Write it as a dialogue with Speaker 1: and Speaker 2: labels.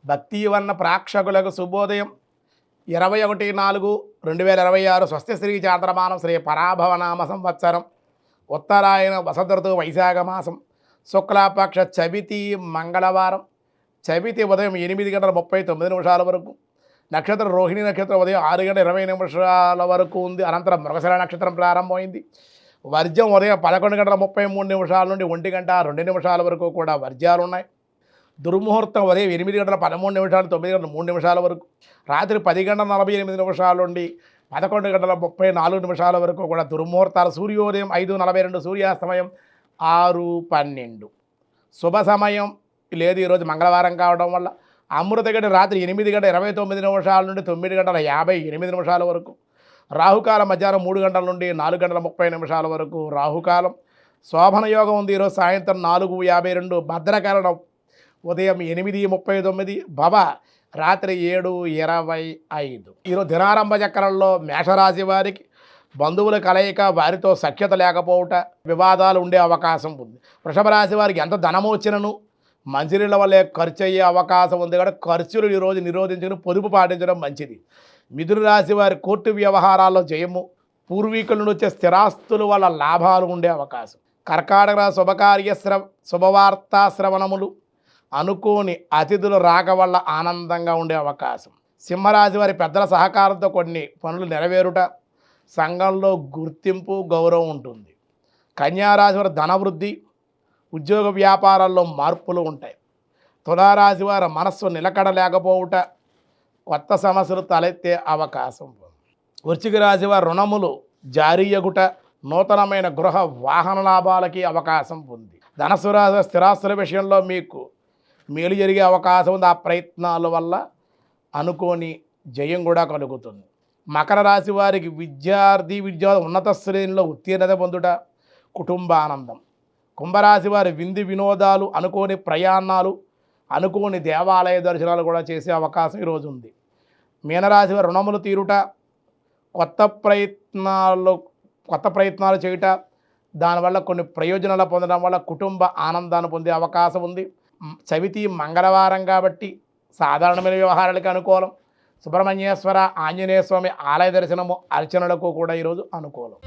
Speaker 1: భక్తివన్న ప్రేక్షకులకు శుభోదయం. 21/4/2026 స్వస్తి శ్రీ చాంద్రమానం శ్రీ పరాభవనామ సంవత్సరం ఉత్తరాయణ వసంత ఋతువు వైశాఖ మాసం శుక్లాపక్ష చవితి మంగళవారం. చవితి ఉదయం 8:39 వరకు, నక్షత్రం రోహిణి నక్షత్రం ఉదయం 6:20 వరకు ఉంది. అనంతరం మృగశిర నక్షత్రం ప్రారంభమైంది. వర్జం ఉదయం 11:33 నుండి 1:02 వరకు కూడా వర్జాలు ఉన్నాయి. దుర్ముహూర్తం ఉదయం 8:13 9:03 వరకు, రాత్రి 10:48 నుండి 11:34 వరకు కూడా దుర్ముహూర్తాలు. సూర్యోదయం 5:42, సూర్యాస్తమయం 6:12. శుభ సమయం లేదు ఈరోజు మంగళవారం కావడం వల్ల. అమృతగడి రాత్రి 8:29 నుండి 9:58 వరకు. రాహుకాలం మధ్యాహ్నం 3 గంటల నుండి 4:30 వరకు రాహుకాలం. శోభన యోగం ఉంది ఈరోజు సాయంత్రం 4:52. భద్రకరణం ఉదయం 8:39, భవ రాత్రి 7:25. ఈరోజు దినారంభ చక్రంలో మేషరాశి వారికి బంధువుల కలయిక, వారితో సఖ్యత లేకపోవట, వివాదాలు ఉండే అవకాశం ఉంది. వృషభ రాశి వారికి ఎంత ధనము వచ్చినను మంచినీళ్ళ వల్లే ఖర్చు అయ్యే అవకాశం ఉంది కాబట్టి ఖర్చులు ఈరోజు నిరోధించుకుని పొదుపు పాటించడం మంచిది. మిథున రాశి వారి కోర్టు వ్యవహారాల్లో జయము, పూర్వీకుల నుండి వచ్చే స్థిరాస్తుల వల్ల లాభాలు ఉండే అవకాశం. కర్కాటక రాశి శుభకార్య శుభవార్తా శ్రవణములు, అనుకోని అతిథుల రాక వల్ల ఆనందంగా ఉండే అవకాశం. సింహరాశి వారి పెద్దల సహకారంతో కొన్ని పనులు నెరవేరుట, సంఘంలో గుర్తింపు గౌరవం ఉంటుంది. కన్యారాశి వారి ధనవృద్ధి, ఉద్యోగ వ్యాపారాల్లో మార్పులు ఉంటాయి. తులారాశి వారి మనస్సు నిలకడ లేకపోవుట, కొత్త సమస్యలు తలెత్తే అవకాశం. వృశ్చిక రాశి వారి రుణములు జారీయగుట, నూతనమైన గృహ వాహన లాభాలకి అవకాశం ఉంది. ధనుసు రాశి స్థిరాస్తుల విషయంలో మీకు మేలు జరిగే అవకాశం ఉంది. ఆ ప్రయత్నాల వల్ల అనుకోని జయం కూడా కలుగుతుంది. మకర రాశి వారికి విద్యార్థి ఉన్నత శ్రేణిలో ఉత్తీర్ణత పొందుట, కుటుంబ ఆనందం. కుంభరాశి వారి విందు వినోదాలు, అనుకోని ప్రయాణాలు, అనుకోని దేవాలయ దర్శనాలు కూడా చేసే అవకాశం ఈరోజు ఉంది. మీనరాశి వారి రుణములు తీరుట, కొత్త ప్రయత్నాలు చేయుట, దానివల్ల కొన్ని ప్రయోజనాలు పొందడం వల్ల కుటుంబ ఆనందాన్ని పొందే అవకాశం ఉంది. చవితి మంగళవారం కాబట్టి సాధారణమైన వ్యవహారాలకు అనుకూలం. సుబ్రహ్మణ్యేశ్వర ఆంజనేయ స్వామి ఆలయ దర్శనము, అర్చనలకు కూడా ఈరోజు అనుకూలం.